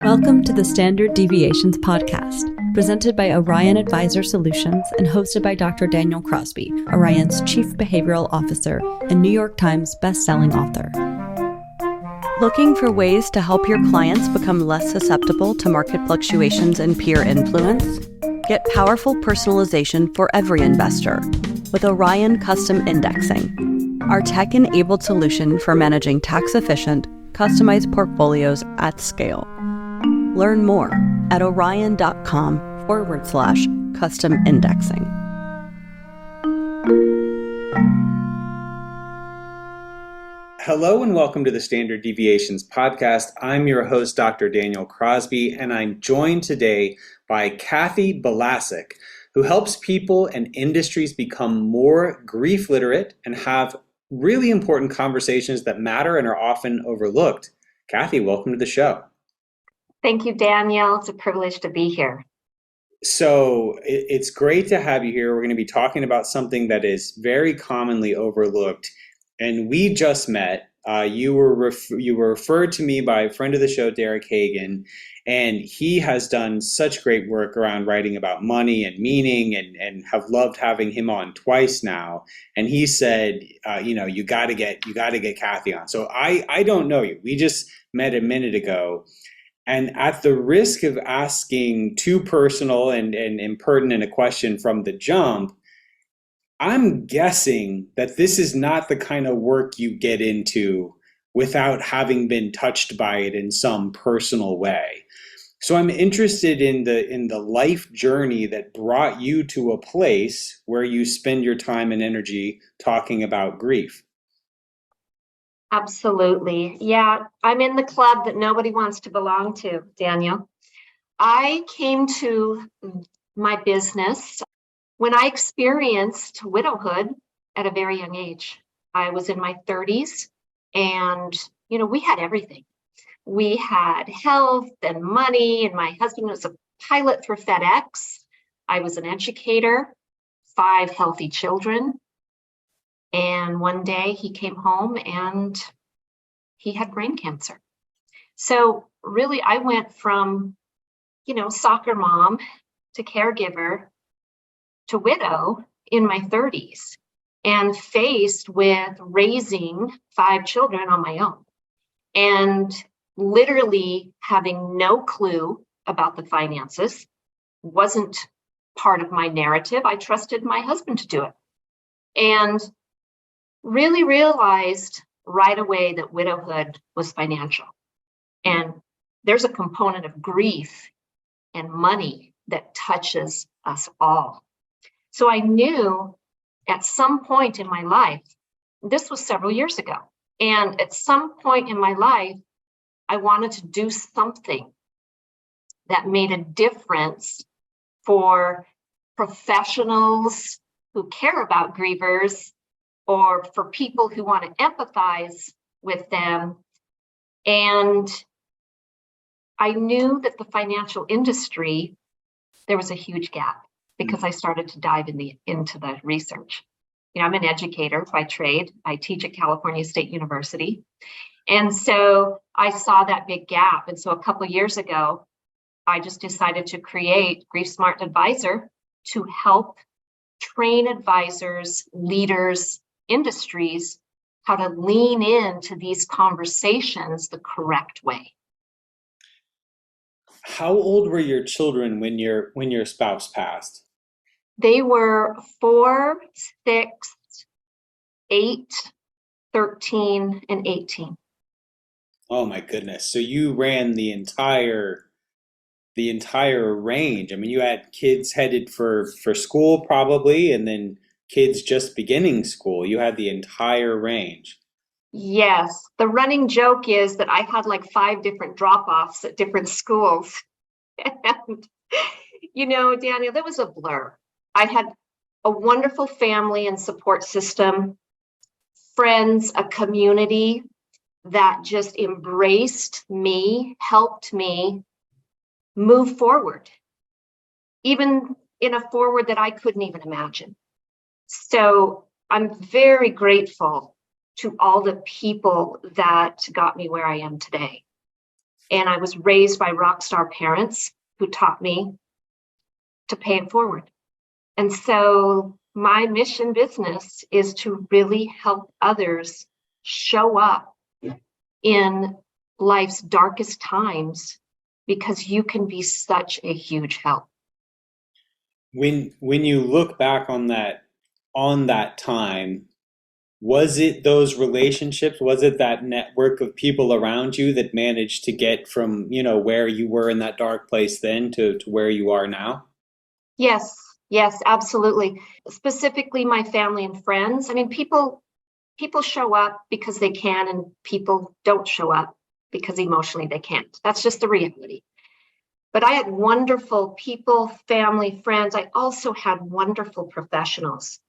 Welcome to the Standard Deviations podcast, presented by Orion Advisor Solutions and hosted by Dr. Daniel Crosby, Orion's Chief Behavioral Officer and New York Times bestselling author. Looking for ways to help your clients become less susceptible to market fluctuations and peer influence? Get powerful personalization for every investor with Orion Custom Indexing, our tech-enabled solution for managing tax-efficient, customized portfolios at scale. Learn more at orion.com/custom indexing. Hello and welcome to the Standard Deviations podcast. I'm your host, Dr. Daniel Crosby, and I'm joined today by Kathi Balasek, who helps people and industries become more grief literate and have really important conversations that matter and are often overlooked. Kathi, welcome to the show. Thank you, Daniel. It's a privilege to be here. So it's great to have you here. We're going to be talking about something that is very commonly overlooked. And we just met. You were referred to me by a friend of the show, Derek Hagan, and he has done such great work around writing about money and meaning, and have loved having him on twice now. And he said, you got to get Kathi on. So I don't know you. We just met a minute ago. And at the risk of asking too personal and impertinent a question from the jump, I'm guessing that this is not the kind of work you get into without having been touched by it in some personal way. So I'm interested in the life journey that brought you to a place where you spend your time and energy talking about grief. Absolutely. Yeah, I'm in the club that nobody wants to belong to, Daniel. I came to my business when I experienced widowhood at a very young age. I was in my 30s and, we had everything. We had health and money, and my husband was a pilot for FedEx. I was an educator, 5 healthy children. And one day he came home and he had brain cancer. So really, I went from, soccer mom to caregiver to widow in my 30s and faced with raising 5 children on my own and literally having no clue about the finances. Wasn't part of my narrative. I trusted my husband to do it. And really realized right away that widowhood was financial. And there's a component of grief and money that touches us all. So I knew at some point in my life, this was several years ago, and at some point in my life, I wanted to do something that made a difference for professionals who care about grievers, or for people who want to empathize with them. And I knew that the financial industry, there was a huge gap because I started to dive into the research. I'm an educator by trade. I teach at California State University. And so I saw that big gap. And so a couple of years ago, I just decided to create Grief Smart Advisor to help train advisors, leaders, industries, how to lean into these conversations the correct way. How old were your children when your spouse passed? They were 4, 6, 8, 13, and 18. Oh my goodness. So you ran the entire range. I mean, you had kids headed for school probably, and then kids just beginning school. You had the entire range. Yes. The running joke is that I had like 5 different drop-offs at different schools. And, Daniel, that was a blur. I had a wonderful family and support system, friends, a community that just embraced me, helped me move forward, even in a forward that I couldn't even imagine. So I'm very grateful to all the people that got me where I am today. And I was raised by rock star parents who taught me to pay it forward. And so my mission business is to really help others show up in life's darkest times, because you can be such a huge help. When you look back on that time, was it those relationships? Was it that network of people around you that managed to get from, where you were in that dark place then to where you are now? Yes, absolutely. Specifically, my family and friends. I mean, people show up because they can, and people don't show up because emotionally they can't. That's just the reality. But I had wonderful people, family, friends. I also had wonderful professionals.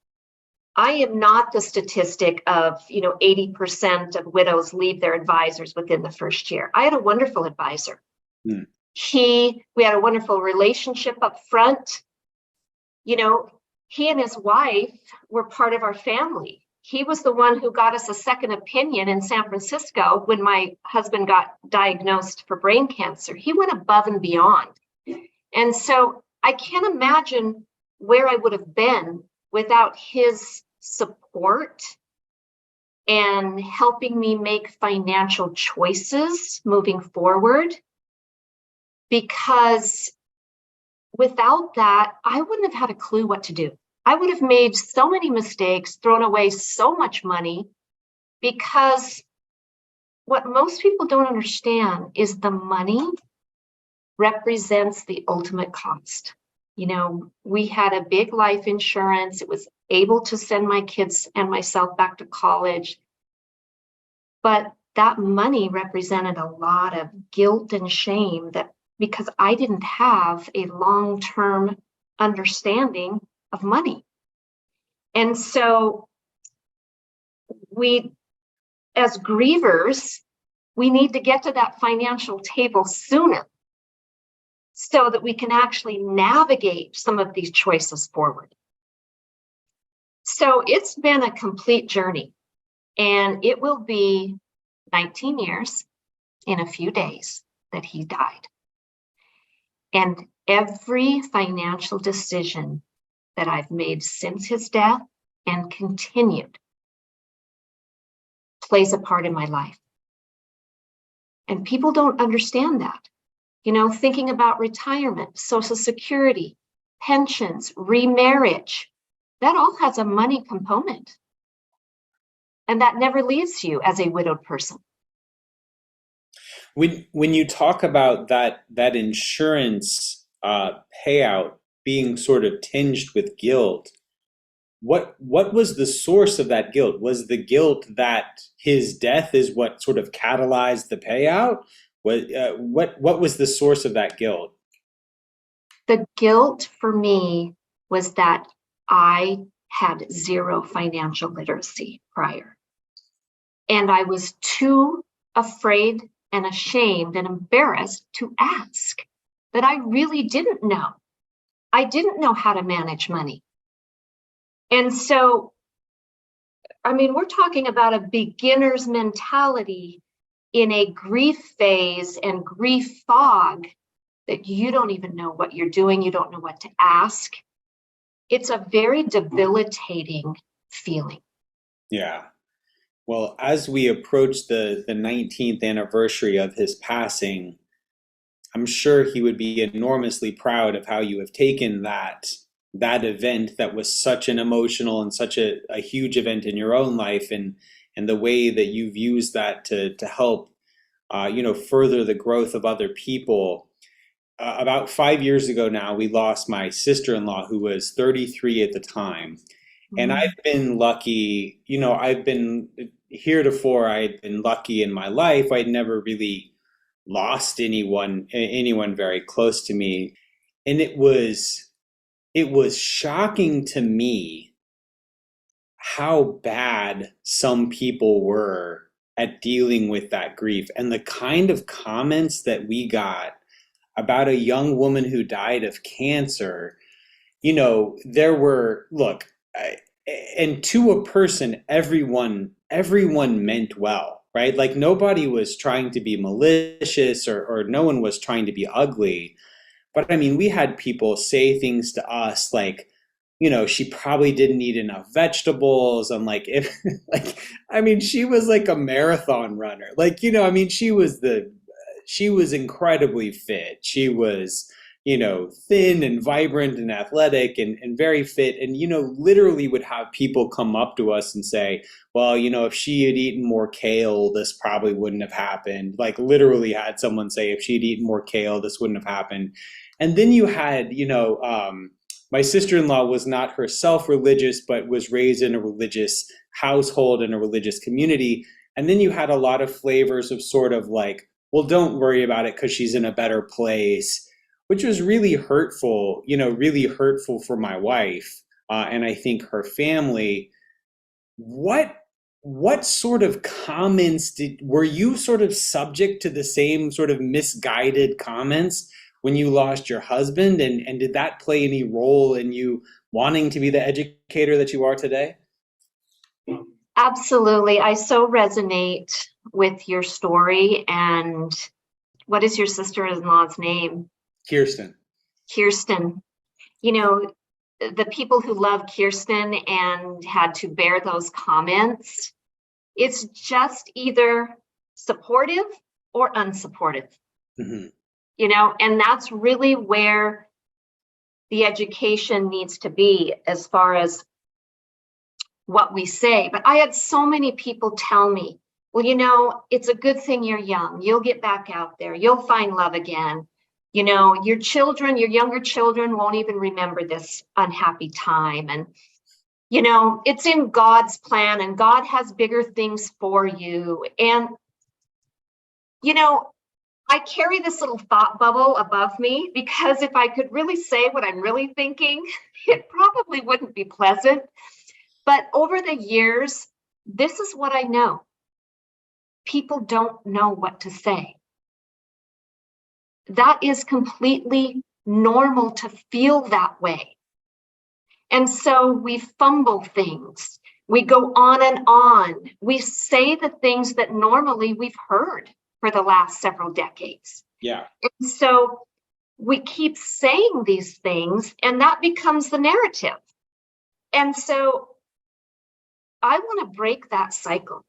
I am not the statistic of, 80% of widows leave their advisors within the first year. I had a wonderful advisor. Hmm. We had a wonderful relationship up front. He and his wife were part of our family. He was the one who got us a second opinion in San Francisco when my husband got diagnosed for brain cancer. He went above and beyond. And so I can't imagine where I would have been without his support and helping me make financial choices moving forward. Because without that, I wouldn't have had a clue what to do. I would have made so many mistakes, thrown away so much money, because what most people don't understand is the money represents the ultimate cost. We had a big life insurance. It was able to send my kids and myself back to college. But that money represented a lot of guilt and shame, that because I didn't have a long-term understanding of money. And so we, as grievers, we need to get to that financial table sooner so that we can actually navigate some of these choices forward. So it's been a complete journey, and it will be 19 years in a few days that he died. And every financial decision that I've made since his death and continued plays a part in my life. And people don't understand that. Thinking about retirement, Social Security, pensions, remarriage, that all has a money component. And that never leaves you as a widowed person. When you talk about that insurance payout being sort of tinged with guilt, what was the source of that guilt? Was the guilt that his death is what sort of catalyzed the payout? What was the source of that guilt? The guilt for me was that I had zero financial literacy prior. And I was too afraid and ashamed and embarrassed to ask, that I really didn't know. I didn't know how to manage money. And so, we're talking about a beginner's mentality in a grief phase and grief fog, that you don't even know what you're doing. You don't know what to ask. It's a very debilitating feeling. Yeah. Well, as we approach the 19th anniversary of his passing, I'm sure he would be enormously proud of how you have taken that event that was such an emotional and such a huge event in your own life, and the way that you've used that to help further the growth of other people. About 5 years ago now, we lost my sister-in-law, who was 33 at the time. Mm-hmm. And I've been lucky, I've been heretofore, I'd been lucky in my life. I'd never really lost anyone very close to me. And it was shocking to me how bad some people were at dealing with that grief, and the kind of comments that we got about a young woman who died of cancer. There were, and to a person, everyone meant well. right? Like nobody was trying to be malicious or no one was trying to be ugly. But I mean, we had people say things to us like, she probably didn't eat enough vegetables. And like, if, like, I mean, she was like a marathon runner. Like, I mean, she was incredibly fit. She was, thin and vibrant and athletic and very fit. And, literally would have people come up to us and say, well, if she had eaten more kale, this probably wouldn't have happened. Like literally had someone say, if she'd eaten more kale, this wouldn't have happened. And then you had, my sister-in-law was not herself religious, but was raised in a religious household and a religious community. And then you had a lot of flavors of sort of like, well, don't worry about it because she's in a better place, which was really hurtful, really hurtful for my wife. And I think her family. What sort of comments were you sort of subject to the same sort of misguided comments when you lost your husband? And did that play any role in you wanting to be the educator that you are today? Absolutely. I so resonate with your story. And what is your sister-in-law's name? Kirsten. Kirsten. The people who love Kirsten and had to bear those comments, it's just either supportive or unsupportive. Mm-hmm. And that's really where the education needs to be as far as what we say. But I had so many people tell me, well, it's a good thing you're young. You'll get back out there. You'll find love again. Your children, your younger children won't even remember this unhappy time. And, it's in God's plan and God has bigger things for you. And, I carry this little thought bubble above me because if I could really say what I'm really thinking, it probably wouldn't be pleasant. But over the years, this is what I know. People don't know what to say. That is completely normal to feel that way. And so we fumble things. We go on and on. We say the things that normally we've heard for the last several decades. Yeah. And so we keep saying these things, and that becomes the narrative. And so I want to break that cycle.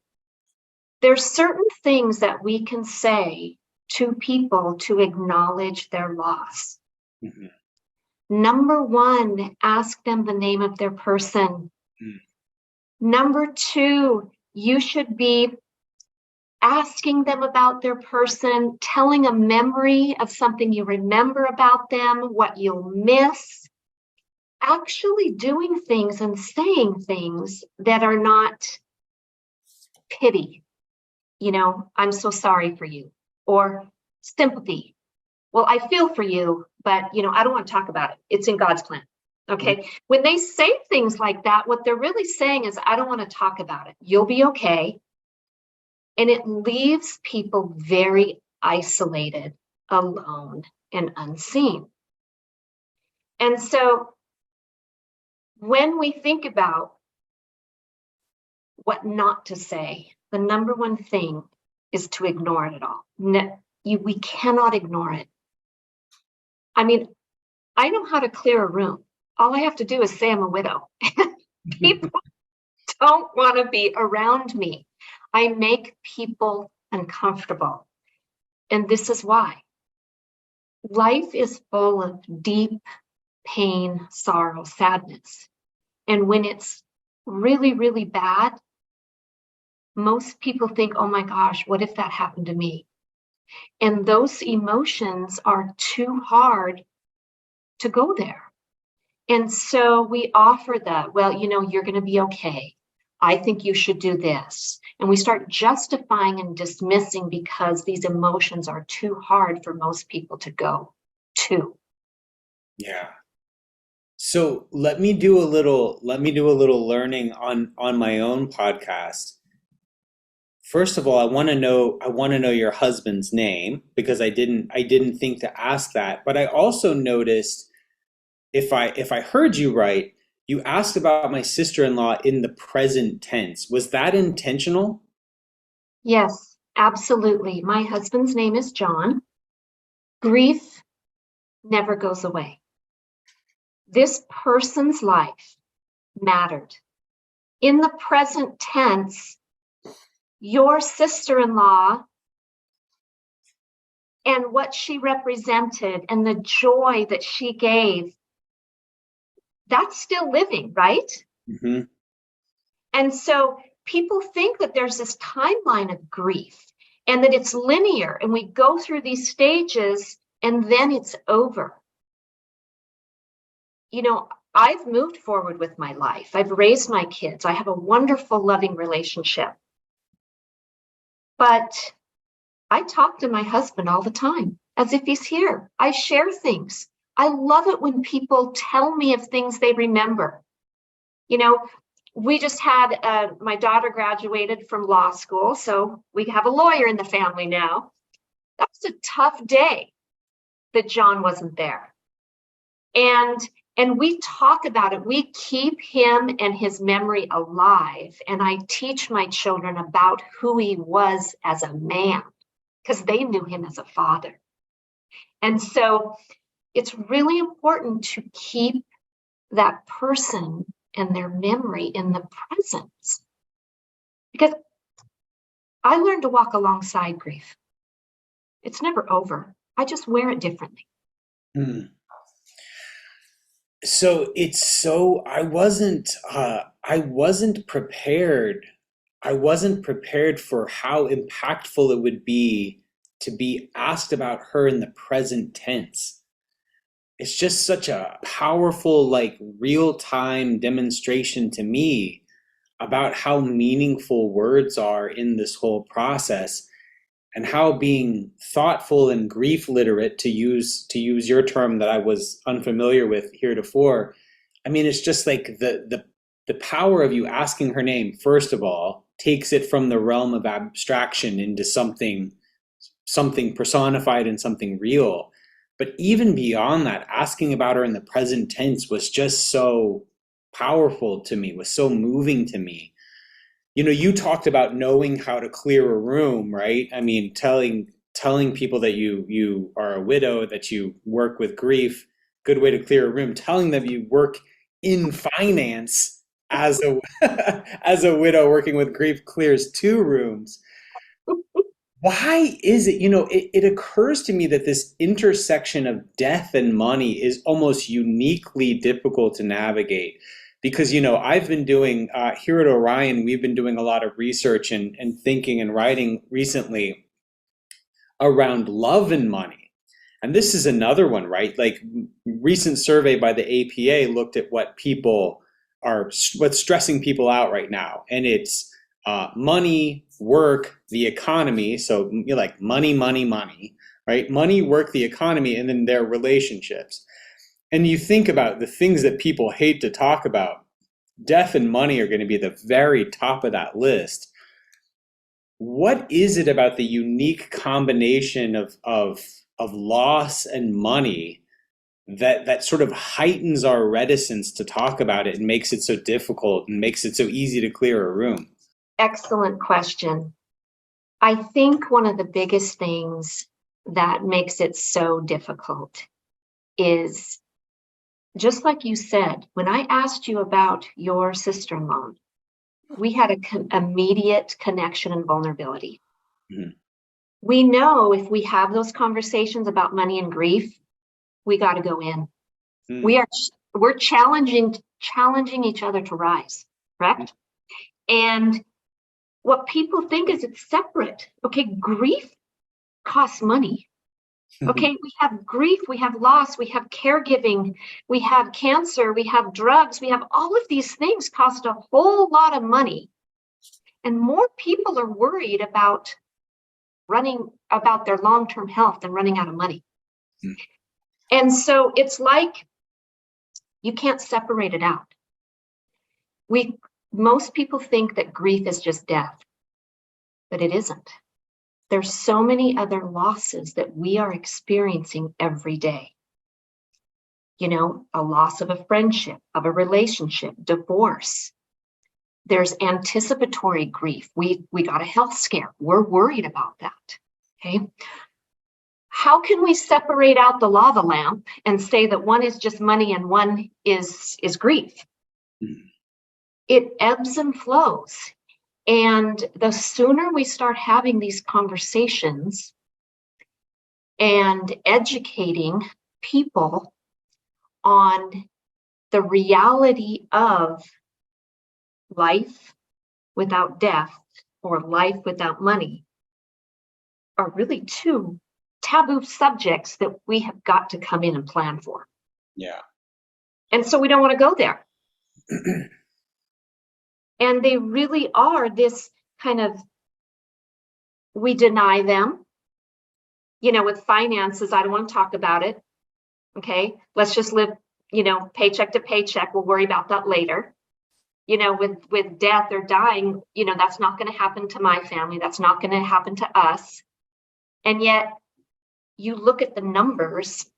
There's certain things that we can say to people to acknowledge their loss. Mm-hmm. Number one, ask them the name of their person. Mm. Number two, you should be asking them about their person, telling a memory of something you remember about them, what you'll miss, actually doing things and saying things that are not pity. I'm so sorry for you. Or sympathy. Well, I feel for you, but, I don't want to talk about it. It's in God's plan. Okay. Mm-hmm. When they say things like that, what they're really saying is, I don't want to talk about it. You'll be okay. And it leaves people very isolated, alone, and unseen. And so when we think about what not to say, the number one thing is to ignore it at all. We cannot ignore it. I mean, I know how to clear a room. All I have to do is say I'm a widow. People don't want to be around me. I make people uncomfortable. And this is why. Life is full of deep pain, sorrow, sadness. And when it's really, really bad, most people think, oh my gosh, what if that happened to me? And those emotions are too hard to go there. And so we offer that, well, you're going to be okay. I think you should do this. And we start justifying and dismissing because these emotions are too hard for most people to go to. Yeah. So let me do a little learning on my own podcast. First of all, I want to know your husband's name because I didn't think to ask that. But I also noticed, if I heard you right, you asked about my sister-in-law in the present tense. Was that intentional? Yes, absolutely. My husband's name is John. Grief never goes away. This person's life mattered. In the present tense, your sister-in-law and what she represented and the joy that she gave, that's still living, right? Mm-hmm. And so people think that there's this timeline of grief and that it's linear and we go through these stages and then it's over. You know, I've moved forward with my life. I've raised my kids. I have a wonderful, loving relationship. But I talk to my husband all the time as if he's here. I share things. I love it when people tell me of things they remember. You know, we just had my daughter graduated from law school, so we have a lawyer in the family now. That was a tough day that John wasn't there. And we talk about it. We keep him and his memory alive. And I teach my children about who he was as a man, because they knew him as a father. And so it's really important to keep that person and their memory in the present. Because I learned to walk alongside grief. It's never over. I just wear it differently. Mm. So I wasn't prepared. I wasn't prepared for how impactful it would be to be asked about her in the present tense. It's just such a powerful, like, real-time demonstration to me about how meaningful words are in this whole process, and how being thoughtful and grief literate, to use your term that I was unfamiliar with heretofore. I mean, it's just like the power of you asking her name, first of all, takes it from the realm of abstraction into something personified and something real. But even beyond that, asking about her in the present tense was just so powerful to me, was so moving to me. You know, you talked about knowing how to clear a room, right? I mean, telling people that you are a widow, that you work with grief, good way to clear a room. Telling them you work in finance as a as a widow working with grief clears 2 rooms. Why is it, it occurs to me that this intersection of death and money is almost uniquely difficult to navigate. Because, I've been doing, here at Orion, we've been doing a lot of research and thinking and writing recently around love and money. And this is another one, right? Like, recent survey by the APA looked at what's stressing people out right now. And it's money, work, the economy. So you're like money, right? Money, work, the economy, and then their relationships. And you think about the things that people hate to talk about, death and money are going to be the very top of that list. What is it about the unique combination of loss and money that sort of heightens our reticence to talk about it and makes it so difficult and makes it so easy to clear a room? Excellent question. I think one of the biggest things that makes it so difficult is, just like you said, when I asked you about your sister-in-law, we had an immediate connection and vulnerability. Mm-hmm. We know if we have those conversations about money and grief, we got to go in. Mm-hmm. We're challenging each other to rise, correct? Mm-hmm. And what people think is it's separate. Okay, grief costs money. Okay, we have grief, we have loss, we have caregiving, we have cancer, we have drugs, we have all of these things cost a whole lot of money. And more people are worried about their long-term health than running out of money. Mm. And so it's like you can't separate it out. Most people think that grief is just death, but it isn't. There's so many other losses that we are experiencing every day. A loss of a friendship, of a relationship, divorce. There's anticipatory grief. We got a health scare. We're worried about that. Okay. How can we separate out the lava lamp and say that one is just money and one is grief? It ebbs and flows. And the sooner we start having these conversations and educating people on the reality of life without death or life without money are really two taboo subjects that we have got to come in and plan for. Yeah. And so we don't want to go there. And they really are this kind of, we deny them. You know, with finances, I don't want to talk about it. Okay, let's just live, you know, paycheck to paycheck. We'll worry about that later. You know, with death or dying, you know, that's not going to happen to my family. That's not going to happen to us. And yet, you look at the numbers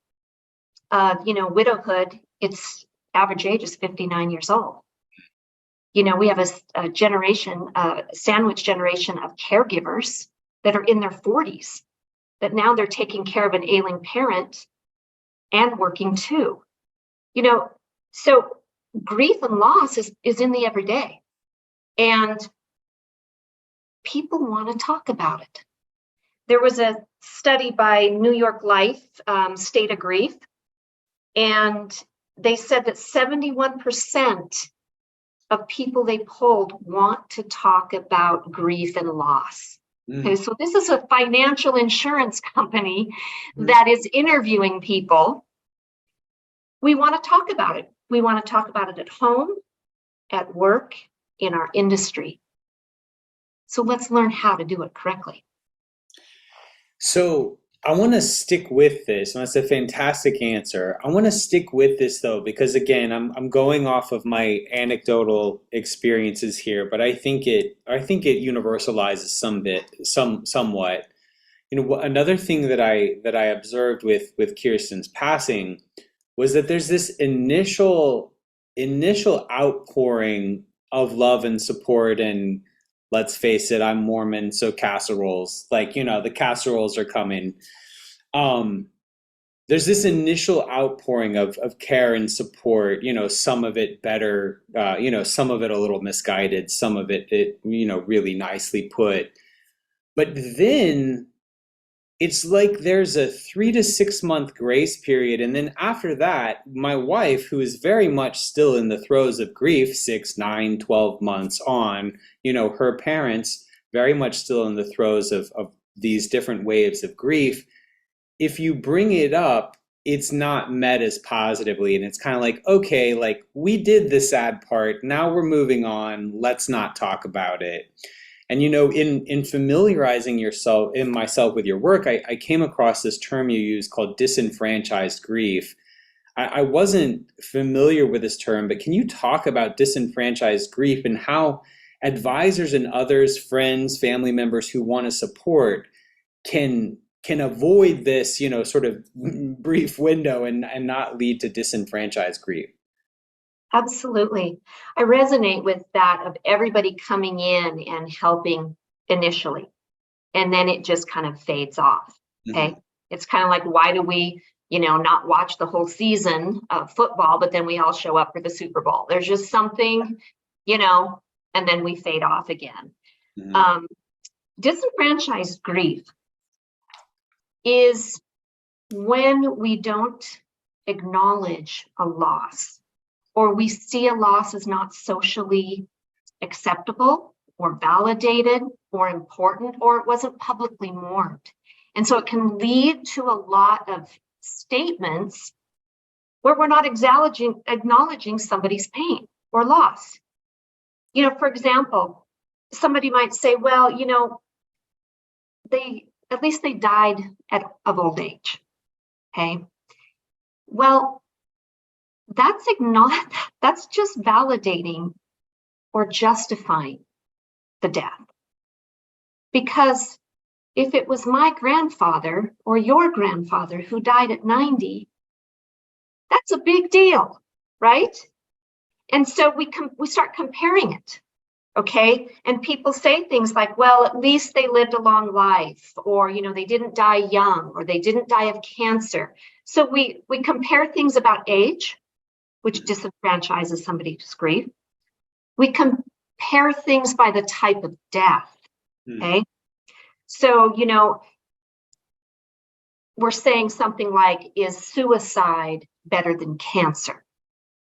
of, you know, widowhood, its average age is 59 years old. You know, we have a generation, a sandwich generation of caregivers that are in their 40s, that now they're taking care of an ailing parent and working too. You know, so grief and loss is in the everyday. And people want to talk about it. There was a study by New York Life, State of Grief, and they said that 71% of people they polled want to talk about grief and loss. Okay, so this is a financial insurance company that is interviewing people. We want to talk about it. We want to talk about it at home, at work, in our industry. So let's learn how to do it correctly. So I want to stick with this, and that's a fantastic answer. I want to stick with this though, because again, I'm going off of my anecdotal experiences here, but I think it universalizes somewhat. You know, another thing that I observed with Kirsten's passing was that there's this initial outpouring of love and support, and let's face it, I'm Mormon, so casseroles, like, you know, the casseroles are coming. There's this initial outpouring of care and support, you know, some of it better, you know, some of it a little misguided, some of it, you know, really nicely put. But then it's like there's a 3 to 6 month grace period. And then after that, my wife, who is very much still in the throes of grief, 6, 9, 12 months on, you know, her parents very much still in the throes of these different waves of grief. If you bring it up, it's not met as positively. And it's kind of like, okay, like we did the sad part. Now we're moving on. Let's not talk about it. And, you know, in familiarizing myself with your work, I came across this term you use called disenfranchised grief. I wasn't familiar with this term, but can you talk about disenfranchised grief and how advisors and others, friends, family members who want to support can avoid this, you know, sort of brief window and not lead to disenfranchised grief? Absolutely. I resonate with that of everybody coming in and helping initially, and then it just kind of fades off. Okay. It's kind of like, why do we, you know, not watch the whole season of football, but then we all show up for the Super Bowl? There's just something, you know, and then we fade off again. Disenfranchised grief is when we don't acknowledge a loss, or we see a loss as not socially acceptable or validated or important, or it wasn't publicly mourned. And so it can lead to a lot of statements where we're not acknowledging somebody's pain or loss. You know, for example, somebody might say, well, you know, at least they died of old age. Okay. Well, that's just validating or justifying the death. Because if it was my grandfather or your grandfather who died at 90, that's a big deal, right? And so we start comparing it. Okay. And people say things like, well, at least they lived a long life, or, they didn't die young, or they didn't die of cancer. So we compare things about age, which disenfranchises somebody's grief. We compare things by the type of death. Okay. So, we're saying something like, is suicide better than cancer?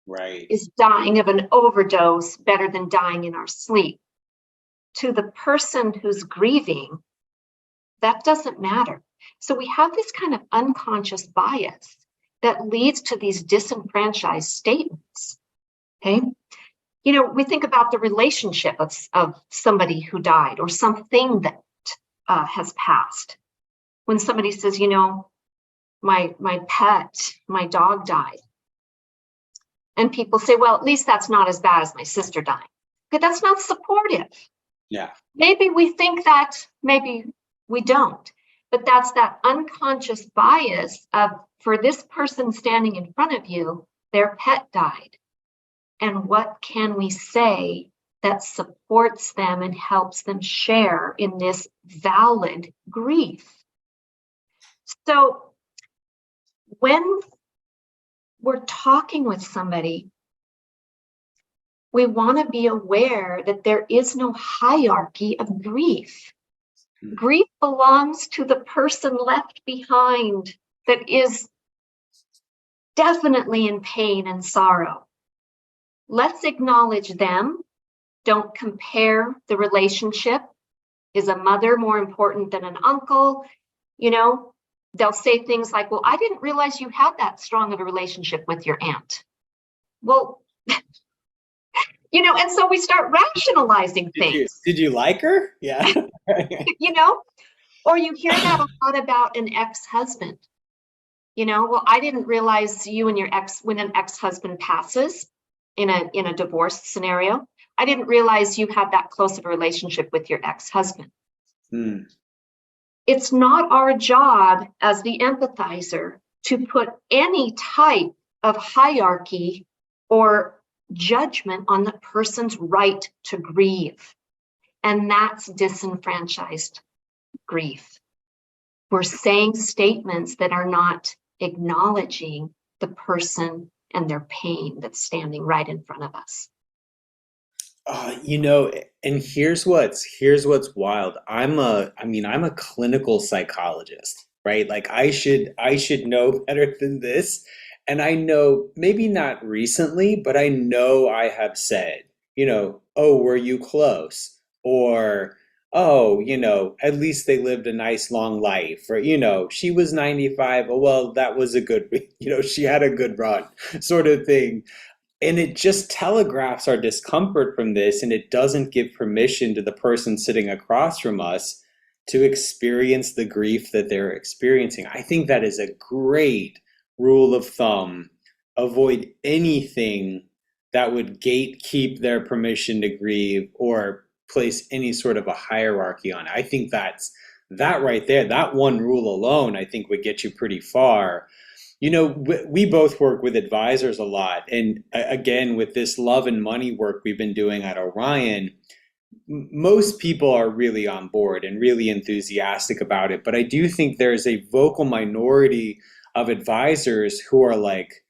Right. Is dying of an overdose better than dying in our sleep? To the person who's grieving, that doesn't matter. So we have this kind of unconscious bias that leads to these disenfranchised statements. Okay. We think about the relationship of somebody who died or something that has passed. When somebody says, my pet, my dog died. And people say, well, at least that's not as bad as my sister dying. Okay, that's not supportive. Yeah. Maybe we think that, maybe we don't. But that's that unconscious bias of, for this person standing in front of you, their pet died. And what can we say that supports them and helps them share in this valid grief? So when we're talking with somebody, we want to be aware that there is no hierarchy of grief. Grief belongs to the person left behind that is definitely in pain and sorrow. Let's acknowledge them. Don't compare the relationship. Is a mother more important than an uncle? They'll say things like, well, I didn't realize you had that strong of a relationship with your aunt. Well, and so we start rationalizing things. Did you like her? Yeah. Or you hear that a lot about an ex-husband. Well, I didn't realize you and your ex, when an ex-husband passes in a divorce scenario, I didn't realize you had that close of a relationship with your ex-husband. It's not our job as the empathizer to put any type of hierarchy or judgment on the person's right to grieve. And that's disenfranchised grief. We're saying statements that are not acknowledging the person and their pain that's standing right in front of us. And here's what's wild. I'm a clinical psychologist, right? Like I should know better than this. And I know, maybe not recently, but I know I have said, oh, were you close? Or, oh, at least they lived a nice long life. Or, she was 95. Oh, well, that was a good, she had a good run, sort of thing. And it just telegraphs our discomfort from this, and it doesn't give permission to the person sitting across from us to experience the grief that they're experiencing. I think that is a great rule of thumb. Avoid anything that would gatekeep their permission to grieve or place any sort of a hierarchy on it. I think that right there, that one rule alone, I think would get you pretty far. We both work with advisors a lot. And again, with this love and money work we've been doing at Orion, most people are really on board and really enthusiastic about it. But I do think there's a vocal minority of advisors who are like,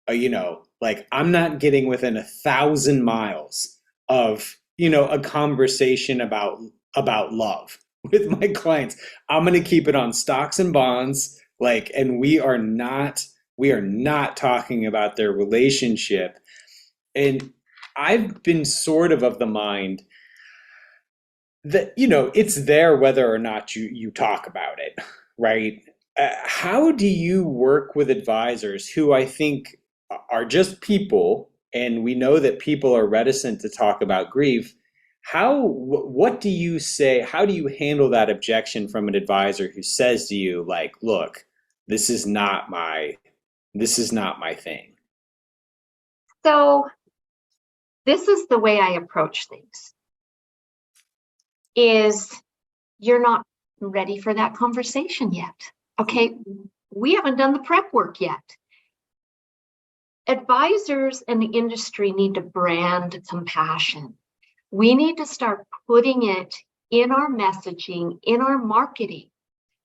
I'm not getting within 1,000 miles of, a conversation about love with my clients. I'm going to keep it on stocks and bonds. And we are not talking about their relationship. And I've been sort of the mind that, it's there whether or not you talk about it, right? How do you work with advisors who I think are just people, and we know that people are reticent to talk about grief? What do you say? How do you handle that objection from an advisor who says to you, like, look, this is not my thing? So this is the way I approach things. Is you're not ready for that conversation yet. Okay, we haven't done the prep work yet. Advisors and the industry need to brand compassion. We need to start putting it in our messaging, in our marketing,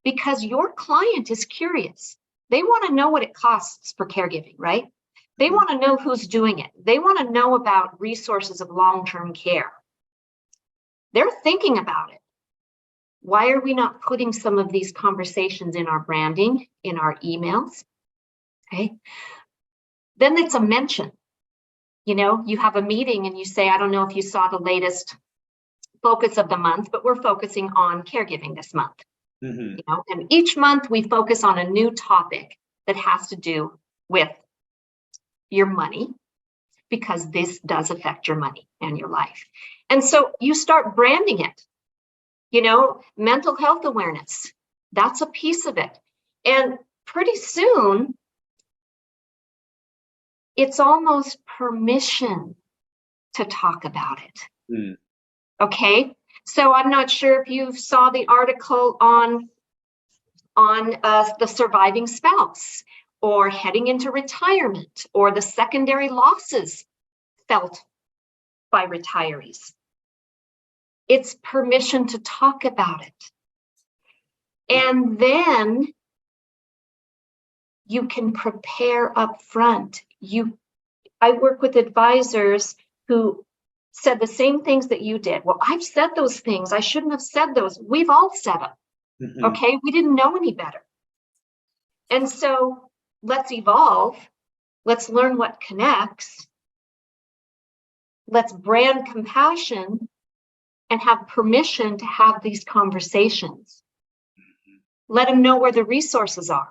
because your client is curious. They want to know what it costs for caregiving, right? They want to know who's doing it. They want to know about resources of long-term care. They're thinking about it. Why are we not putting some of these conversations in our branding, in our emails? Okay. Then it's a mention. You know, you have a meeting and you say, I don't know if you saw the latest focus of the month, but we're focusing on caregiving this month. You know, and each month we focus on a new topic that has to do with your money, because this does affect your money and your life. And so you start branding it. You know, mental health awareness, that's a piece of it. And pretty soon, it's almost permission to talk about it. Okay, so I'm not sure if you saw the article on the surviving spouse, or heading into retirement, or the secondary losses felt by retirees. It's permission to talk about it. And then you can prepare up front. I work with advisors who said the same things that you did. Well, I've said those things. I shouldn't have said those. We've all said them. Okay, we didn't know any better. And so let's evolve. Let's learn what connects. Let's brand compassion and have permission to have these conversations. Let them know where the resources are.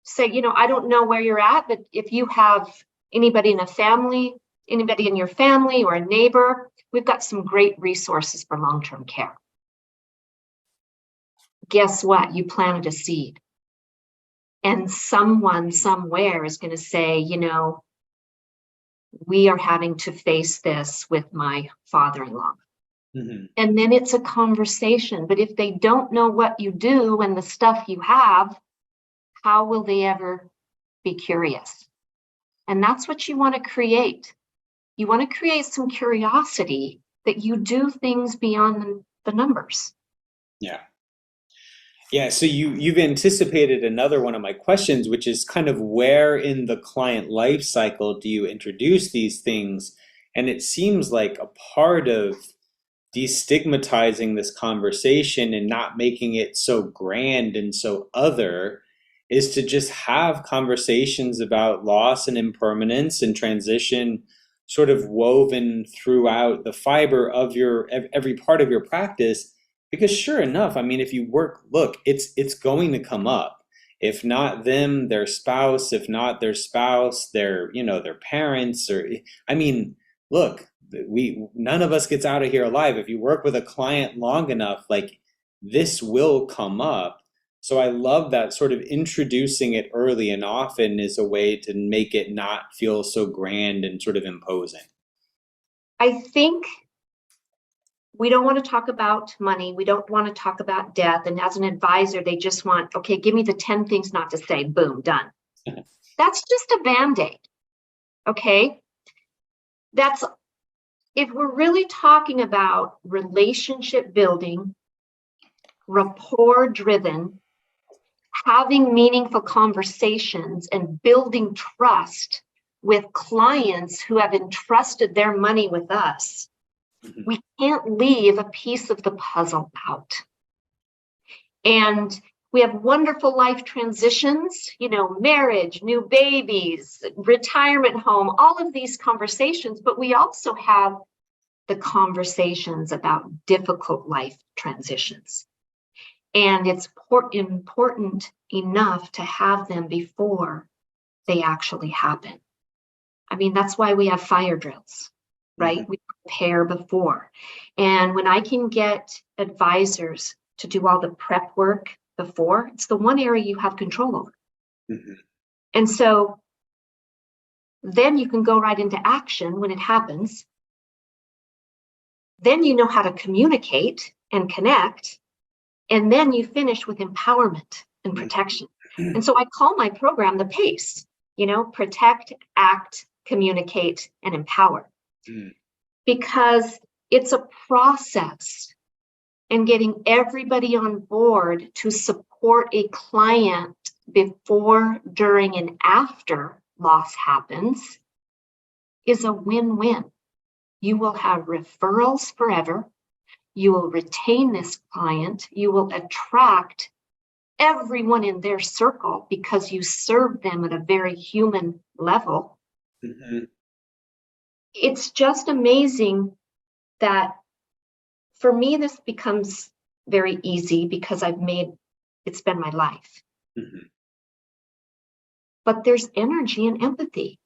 Say, you know, I don't know where you're at, but if you have anybody in a family, anybody in your family or a neighbor, we've got some great resources for long-term care. Guess what? You planted a seed. And someone somewhere is going to say, you know, we are having to face this with my father-in-law. And then it's a conversation. But if they don't know what you do and the stuff you have, how will they ever be curious? And that's what you want to create. You want to create some curiosity that you do things beyond the numbers. Yeah, so you've anticipated another one of my questions, which is kind of where in the client life cycle do you introduce these things? And it seems like a part of destigmatizing this conversation and not making it so grand and so other is to just have conversations about loss and impermanence and transition sort of woven throughout the fiber of your every part of your practice. Because sure enough, I mean, if you look, it's going to come up. If not them, their spouse, if not their spouse, their parents, or, I mean, look, none of us gets out of here alive. If you work with a client long enough, like, this will come up. So I love that sort of introducing it early and often is a way to make it not feel so grand and sort of imposing. I think we don't want to talk about money. We don't want to talk about death. And as an advisor, they just want, okay, give me the 10 things not to say. Boom, done. That's just a Band-Aid. Okay. If we're really talking about relationship building, rapport driven, having meaningful conversations and building trust with clients who have entrusted their money with us, we can't leave a piece of the puzzle out. And we have wonderful life transitions, marriage, new babies, retirement home, all of these conversations, but we also have the conversations about difficult life transitions. And it's important enough to have them before they actually happen. I mean, that's why we have fire drills, right? We prepare before. And when I can get advisors to do all the prep work before, it's the one area you have control over. And so then you can go right into action when it happens. Then you know how to communicate and connect. And then you finish with empowerment and protection. And so I call my program the PACE, protect, act, communicate, and empower. because it's a process, and getting everybody on board to support a client before, during, and after loss happens is a win-win. You will have referrals forever. You will retain this client. You will attract everyone in their circle because you serve them at a very human level. Mm-hmm. It's just amazing that for me, this becomes very easy because it's been my life. Mm-hmm. But there's energy and empathy.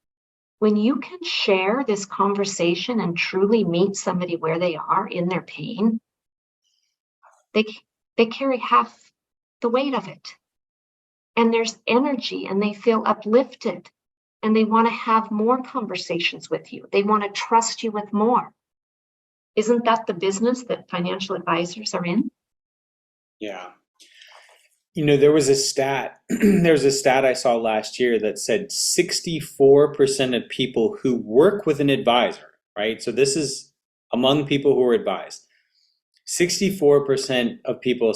When you can share this conversation and truly meet somebody where they are in their pain, they carry half the weight of it. And there's energy, and they feel uplifted, and they want to have more conversations with you. They want to trust you with more. Isn't that the business that financial advisors are in? Yeah. There was a stat, I saw last year that said 64% of people who work with an advisor, right? So this is among people who are advised. 64% of people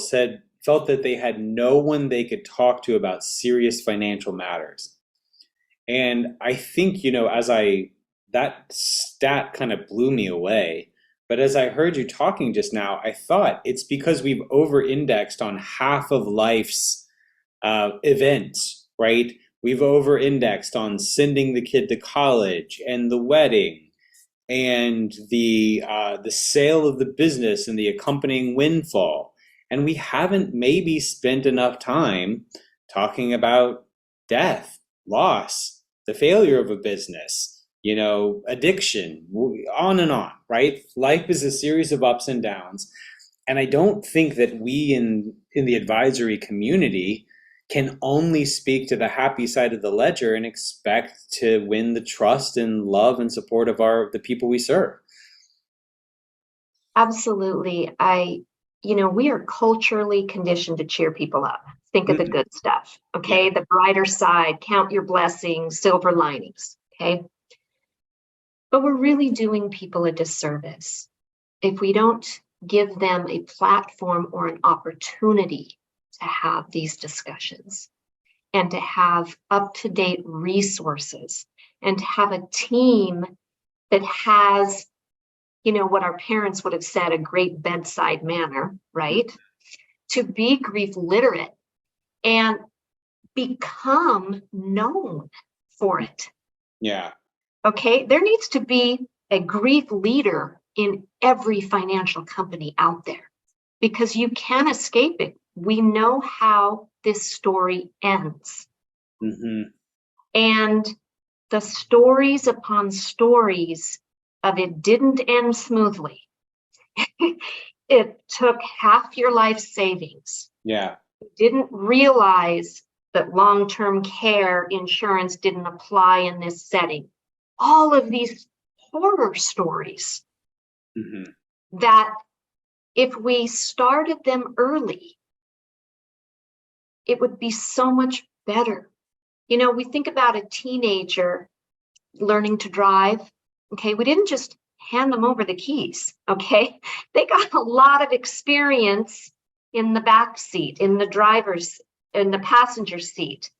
felt that they had no one they could talk to about serious financial matters. And I think, that stat kind of blew me away. But as I heard you talking just now, I thought it's because we've over-indexed on half of life's events, right? We've over-indexed on sending the kid to college and the wedding and the sale of the business and the accompanying windfall. And we haven't maybe spent enough time talking about death, loss, the failure of a business, addiction, on, right? Life is a series of ups and downs. And I don't think that we in the advisory community can only speak to the happy side of the ledger and expect to win the trust and love and support of the people we serve. Absolutely. We are culturally conditioned to cheer people up. Think of the good stuff, okay? The brighter side, count your blessings, silver linings, okay? But we're really doing people a disservice if we don't give them a platform or an opportunity to have these discussions and to have up-to-date resources and to have a team that has, what our parents would have said, a great bedside manner, right? To be grief literate and become known for it. Yeah. Okay, there needs to be a grief leader in every financial company out there because you can escape it. We know how this story ends. Mm-hmm. And the stories upon stories of it didn't end smoothly. It took half your life savings. Yeah. You didn't realize that long-term care insurance didn't apply in this setting. All of these horror stories that if we started them early, it would be so much better. We think about a teenager learning to drive. Okay, we didn't just hand them over the keys. Okay, they got a lot of experience in the back seat, in the passenger seat.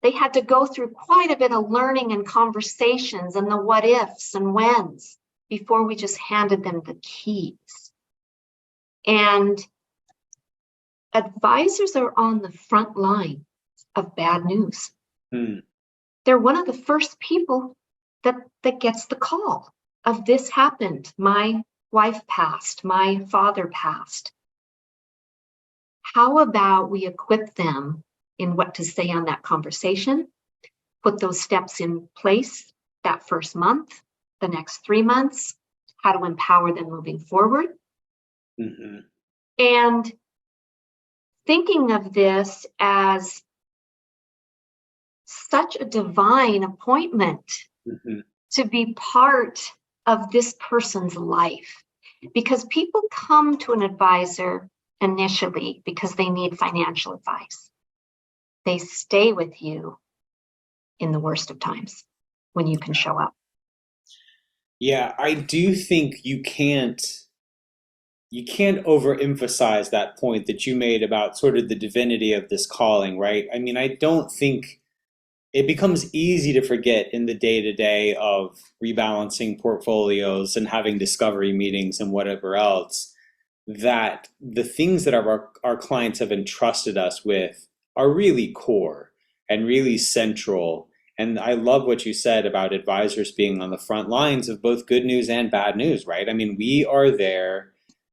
They had to go through quite a bit of learning and conversations and the what ifs and whens before we just handed them the keys. And advisors are on the front line of bad news. They're one of the first people that gets the call of this happened. My wife passed, my father passed. How about we equip them in what to say on that conversation, put those steps in place that first month, the next 3 months, how to empower them moving forward. And thinking of this as such a divine appointment to be part of this person's life, because people come to an advisor initially because they need financial advice. They stay with you in the worst of times when you can show up. Yeah, I do think you can't overemphasize that point that you made about sort of the divinity of this calling, right? I mean, I don't think it becomes easy to forget in the day to day of rebalancing portfolios and having discovery meetings and whatever else that the things that our clients have entrusted us with are really core and really central. And I love what you said about advisors being on the front lines of both good news and bad news, right? I mean, we are there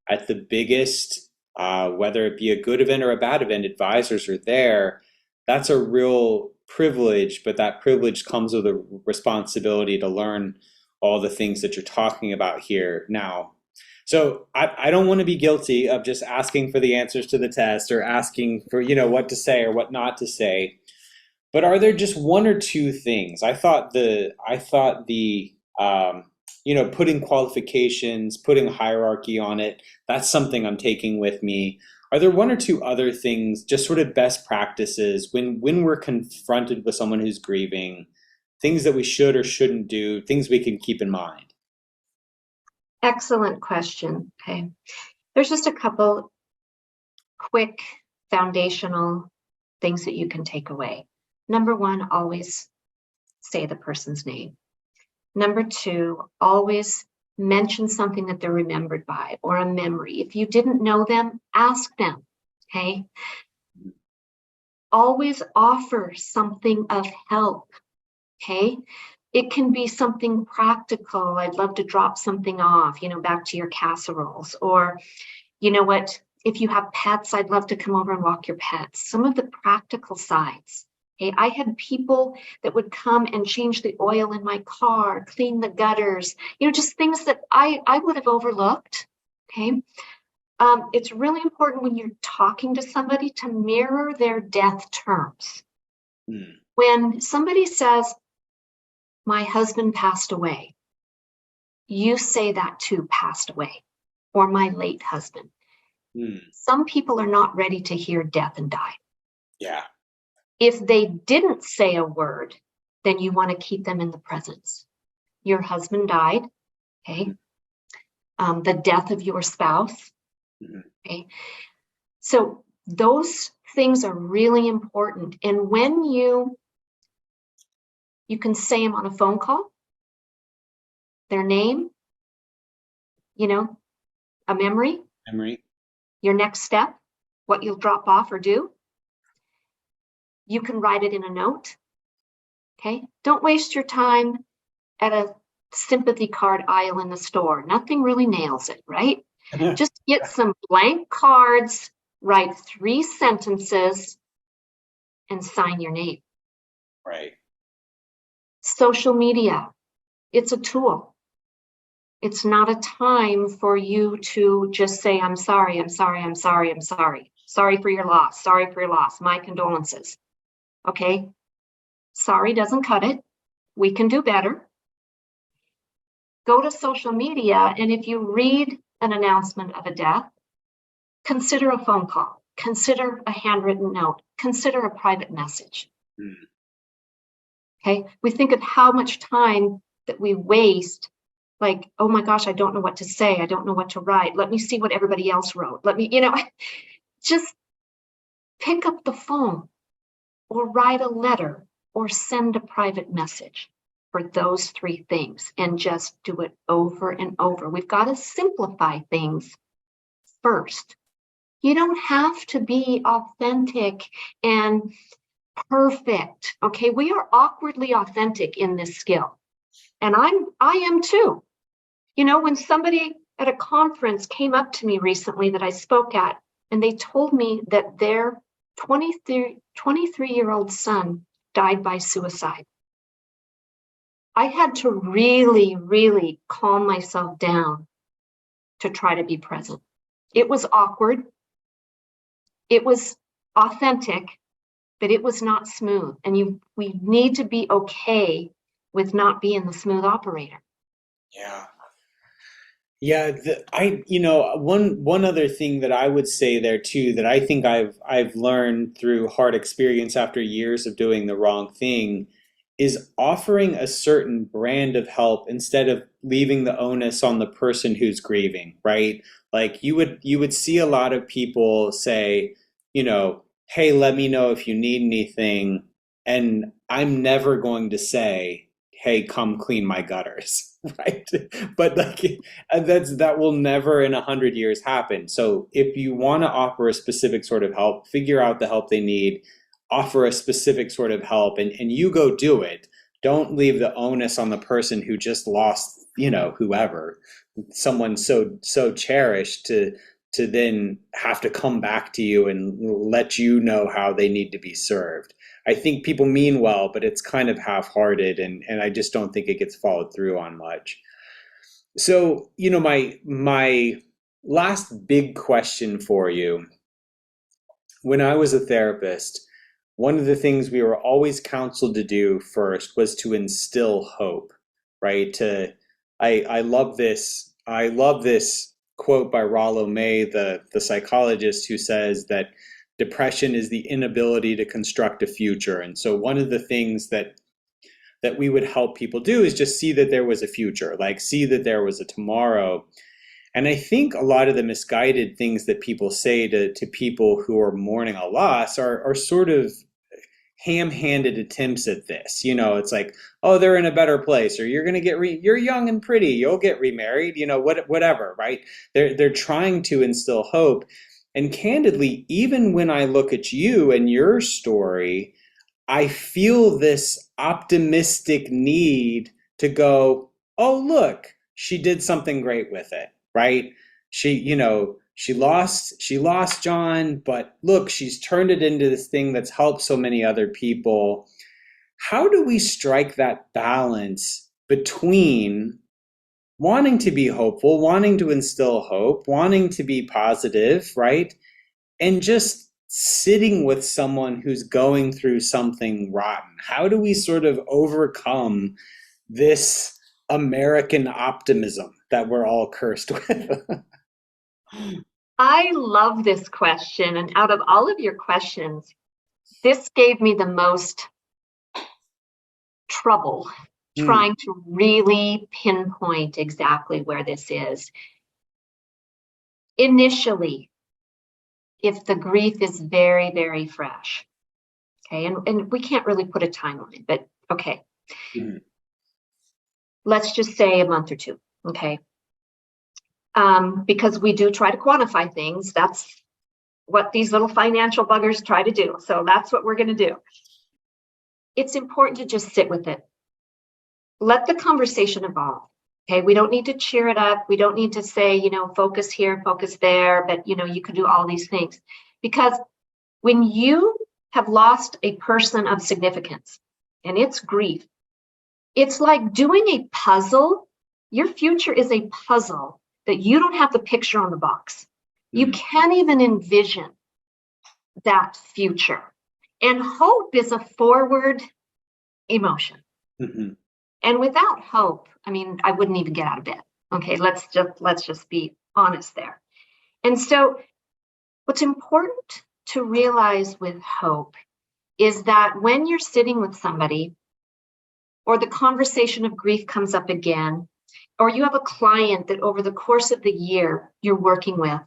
at the biggest, whether it be a good event or a bad event, advisors are there. That's a real privilege, but that privilege comes with a responsibility to learn all the things that you're talking about here now. So I don't want to be guilty of just asking for the answers to the test or asking for, what to say or what not to say. But are there just one or two things? I thought the putting qualifications, putting hierarchy on it, that's something I'm taking with me. Are there one or two other things, just sort of best practices when we're confronted with someone who's grieving, things that we should or shouldn't do, things we can keep in mind? Excellent question. Okay. There's just a couple quick foundational things that you can take away. Number one, always say the person's name. Number two, always mention something that they're remembered by or a memory. If you didn't know them, ask them. Okay. Always offer something of help. Okay. It can be something practical. I'd love to drop something off, back to your casseroles. Or, you know what, if you have pets, I'd love to come over and walk your pets. Some of the practical sides. Okay, I had people that would come and change the oil in my car, clean the gutters, just things that I would have overlooked. Okay. It's really important when you're talking to somebody to mirror their death terms. When somebody says, my husband passed away, you say that too, passed away, or my late husband. Some people are not ready to hear death and die. Yeah. If they didn't say a word, then you want to keep them in the presence. Your husband died, okay? The death of your spouse, okay? So those things are really important. And when you can say them on a phone call, their name, a memory, your next step, what you'll drop off or do. You can write it in a note. Okay. Don't waste your time at a sympathy card aisle in the store. Nothing really nails it, right? Just get some blank cards, write 3 sentences, and sign your name. Right. Social media, it's a tool. It's not a time for you to just say, I'm sorry, I'm sorry, I'm sorry, I'm sorry. Sorry for your loss. Sorry for your loss. My condolences. Okay. Sorry doesn't cut it. We can do better. Go to social media, and if you read an announcement of a death, consider a phone call, consider a handwritten note, consider a private message. Okay. We think of how much time that we waste, like, oh my gosh, I don't know what to say. I don't know what to write. Let me see what everybody else wrote. Let me, just pick up the phone or write a letter or send a private message for those 3 things, and just do it over and over. We've got to simplify things first. You don't have to be authentic and perfect. Okay. We are awkwardly authentic in this skill. And I am too. When somebody at a conference came up to me recently that I spoke at, and they told me that their 23-year-old son died by suicide. I had to really, really calm myself down to try to be present. It was awkward. It was authentic, but it was not smooth. And we need to be okay with not being the smooth operator. Yeah. Yeah, one other thing that I would say there too, that I think I've learned through hard experience after years of doing the wrong thing, is offering a certain brand of help instead of leaving the onus on the person who's grieving, right? Like you would see a lot of people say, you know, hey, let me know if you need anything. And I'm never going to say, hey, come clean my gutters, right? But like that will never in 100 years happen. So if you want to offer a specific sort of help, figure out the help they need, offer a specific sort of help, and you go do it. Don't leave the onus on the person who just lost, you know, whoever, someone so cherished to then have to come back to you and let you know how they need to be served. I think people mean well, but it's kind of half-hearted, and I just don't think it gets followed through on much. So, you know, my last big question for you, when I was a therapist, one of the things we were always counseled to do first was to instill hope, right? I love this. I love this quote by Rollo May, the psychologist, who says that depression is the inability to construct a future. And so one of the things that we would help people do is just see that there was a future, like see that there was a tomorrow. And I think a lot of the misguided things that people say to people who are mourning a loss are sort of ham-handed attempts at this. You know, it's like, oh, they're in a better place, or you're going to get you're young and pretty, you'll get remarried, you know, whatever, right? They're trying to instill hope. And candidly, even when I look at you and your story, I feel this optimistic need to go, oh, look, she did something great with it, right? She, you know, she lost John, but look, she's turned it into this thing that's helped so many other people. How do we strike that balance between wanting to be hopeful, wanting to instill hope, wanting to be positive, right? And just sitting with someone who's going through something rotten? How do we sort of overcome this American optimism that we're all cursed with? I love this question. And out of all of your questions, this gave me the most trouble trying to really pinpoint exactly where this is. Initially, if the grief is very, very fresh, okay, and we can't really put a timeline, but okay, let's just say a month or two, okay, because we do try to quantify things. That's what these little financial buggers try to do. So that's what we're going to do. It's important to just sit with it. Let the conversation evolve. Okay, we don't need to cheer it up. We don't need to say, you know, focus here, focus there, but, you know, you can do all these things. Because when you have lost a person of significance and it's grief, it's like doing a puzzle. Your future is a puzzle that you don't have the picture on the box. You can't even envision that future. And hope is a forward emotion. And without hope, I mean, I wouldn't even get out of bed. Okay, let's just be honest there. And so what's important to realize with hope is that when you're sitting with somebody, or the conversation of grief comes up again, or you have a client that over the course of the year you're working with,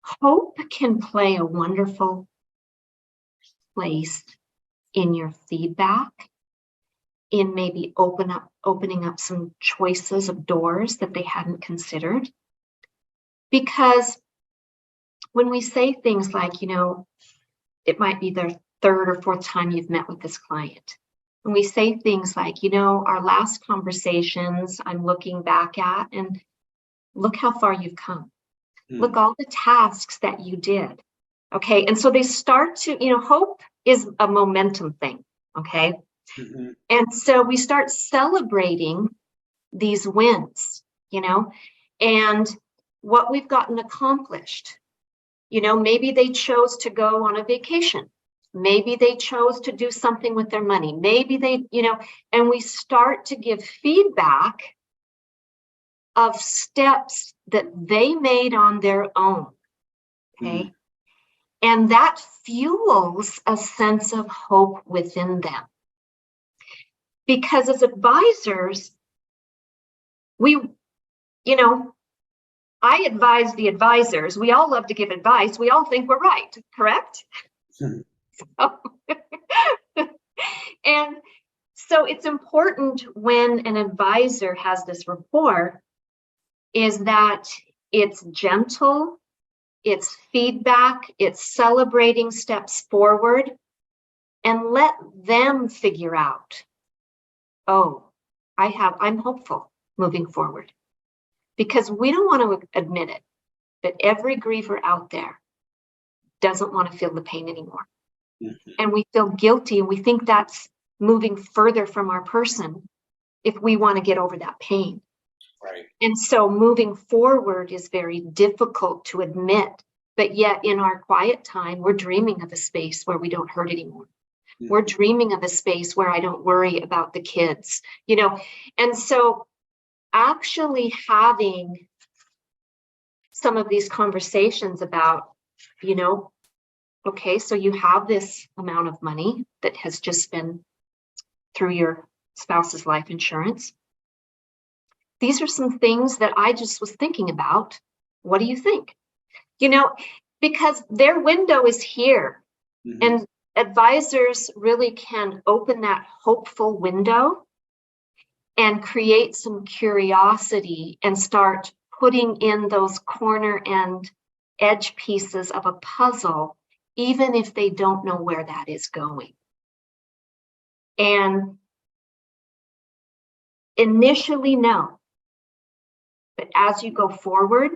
hope can play a wonderful place in your feedback, in maybe opening up some choices of doors that they hadn't considered. Because when we say things like, you know, it might be their third or fourth time you've met with this client. And we say things like, you know, our last conversations I'm looking back at, and look how far you've come. Look all the tasks that you did. Okay. And so they start to, you know, hope is a momentum thing. Okay. And so we start celebrating these wins, you know, and what we've gotten accomplished. You know, maybe they chose to go on a vacation. Maybe they chose to do something with their money. Maybe they, you know, and we start to give feedback of steps that they made on their own. Okay. And that fuels a sense of hope within them. Because as advisors, I advise the advisors. We all love to give advice. We all think we're right, correct? Hmm. And so it's important when an advisor has this rapport is that it's gentle, it's feedback, it's celebrating steps forward, and let them figure out, oh, I'm hopeful moving forward. Because we don't want to admit it, but every griever out there doesn't want to feel the pain anymore. Mm-hmm. And we feel guilty, and we think that's moving further from our person if we want to get over that pain. Right. And so moving forward is very difficult to admit, but yet in our quiet time, we're dreaming of a space where we don't hurt anymore. Mm-hmm. We're dreaming of a space where I don't worry about the kids, and so actually having some of these conversations about, okay, so you have this amount of money that has just been through your spouse's life insurance. These are some things that I just was thinking about. What do you think? Because their window is here. Mm-hmm. And advisors really can open that hopeful window and create some curiosity and start putting in those corner and edge pieces of a puzzle, even if they don't know where that is going. And initially, no. But as you go forward,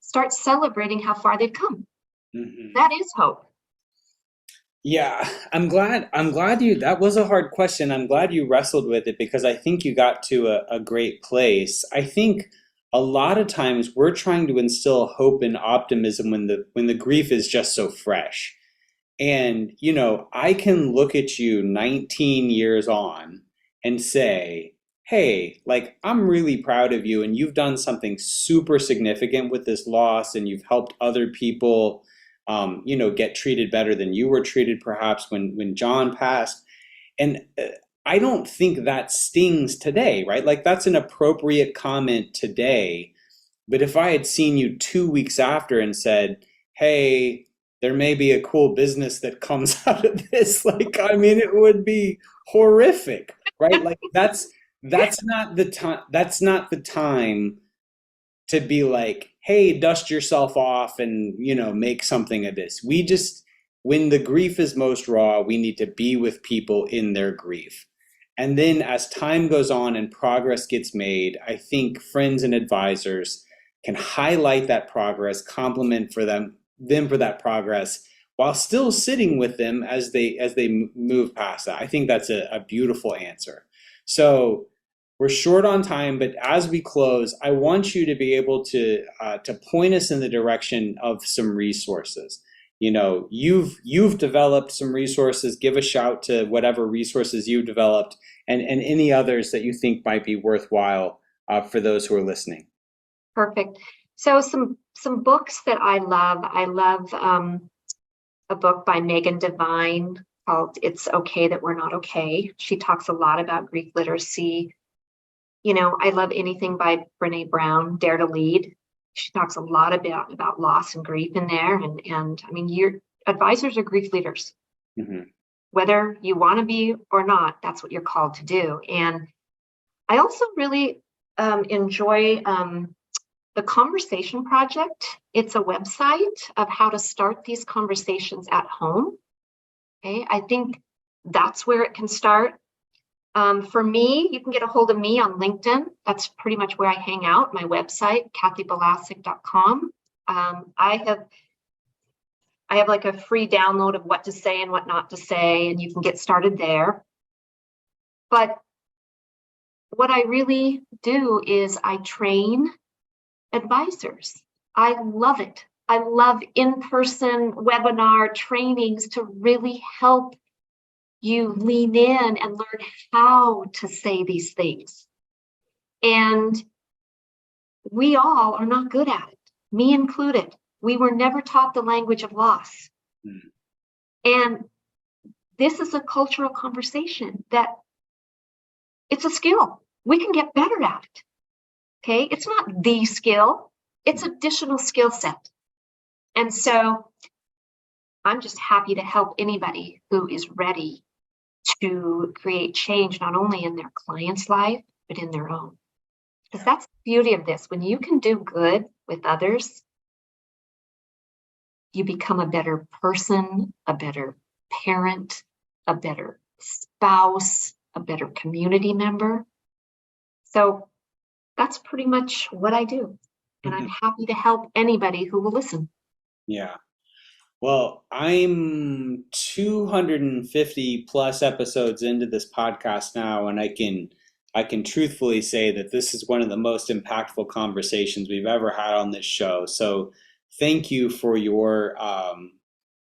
start celebrating how far they've come. Mm-hmm. That is hope. Yeah, I'm glad that was a hard question. I'm glad you wrestled with it because I think you got to a great place. I think a lot of times we're trying to instill hope and optimism when the grief is just so fresh. And, I can look at you 19 years on and say, hey, I'm really proud of you and you've done something super significant with this loss and you've helped other people get treated better than you were treated perhaps when John passed. And I don't think that stings today, right? That's an appropriate comment today. But if I had seen you 2 weeks after and said, hey, there may be a cool business that comes out of this, it would be horrific, right? That's not the time. That's not the time to be like, hey, dust yourself off and, make something of this. When the grief is most raw, we need to be with people in their grief. And then as time goes on and progress gets made, I think friends and advisors can highlight that progress, compliment for them for that progress, while still sitting with them as they move past that. I think that's a beautiful answer. So we're short on time, but as we close, I want you to be able to point us in the direction of some resources. You've developed some resources. Give a shout to whatever resources you've developed, and any others that you think might be worthwhile for those who are listening. Perfect. So some books that I love. I love a book by Megan Devine called "It's Okay That We're Not Okay." She talks a lot about grief literacy. I love anything by Brené Brown, Dare to Lead. She talks a lot about loss and grief in there. And I mean, your advisors are grief leaders. Mm-hmm. Whether you want to be or not, that's what you're called to do. And I also really enjoy the Conversation Project. It's a website of how to start these conversations at home. Okay, I think that's where it can start. For me, you can get a hold of me on LinkedIn. That's pretty much where I hang out. My website, kathybalasek.com. I have a free download of what to say and what not to say, and you can get started there. But what I really do is I train advisors. I love it. I love in-person webinar trainings to really help you lean in and learn how to say these things. And we all are not good at it, me included. We were never taught the language of loss. Mm. And this is a cultural conversation that It's a skill. We can get better at it. Okay. It's not the skill. It's additional skill set. And so I'm just happy to help anybody who is ready to create change, not only in their client's life, but in their own. Because that's the beauty of this. When you can do good with others, you become a better person, a better parent, a better spouse, a better community member. So that's pretty much what I do. And I'm happy to help anybody who will listen. Yeah. Well, I'm 250 plus episodes into this podcast now, and I can truthfully say that this is one of the most impactful conversations we've ever had on this show. So thank you for your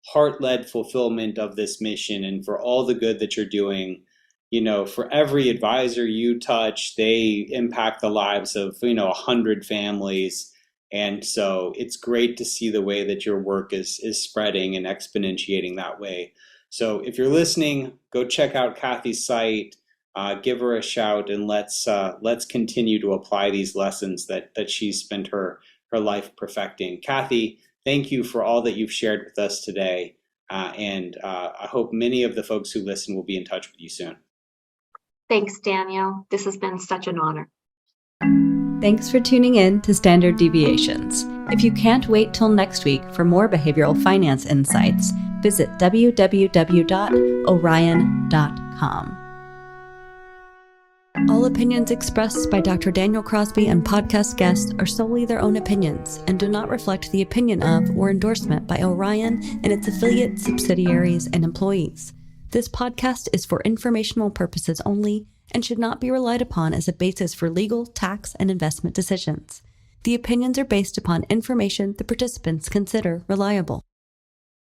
heart-led fulfillment of this mission and for all the good that you're doing. You know, for every advisor you touch, they impact the lives of, 100 families. And so it's great to see the way that your work is spreading and exponentiating that way. So if you're listening, go check out Kathi's site, give her a shout, and let's continue to apply these lessons that she's spent her life perfecting. Kathi, thank you for all that you've shared with us today. And I hope many of the folks who listen will be in touch with you soon. Thanks, Daniel. This has been such an honor. Thanks for tuning in to Standard Deviations. If you can't wait till next week for more behavioral finance insights, visit www.orion.com. All opinions expressed by Dr. Daniel Crosby and podcast guests are solely their own opinions and do not reflect the opinion of or endorsement by Orion and its affiliates, subsidiaries, and employees. This podcast is for informational purposes only and should not be relied upon as a basis for legal, tax, and investment decisions. The opinions are based upon information the participants consider reliable.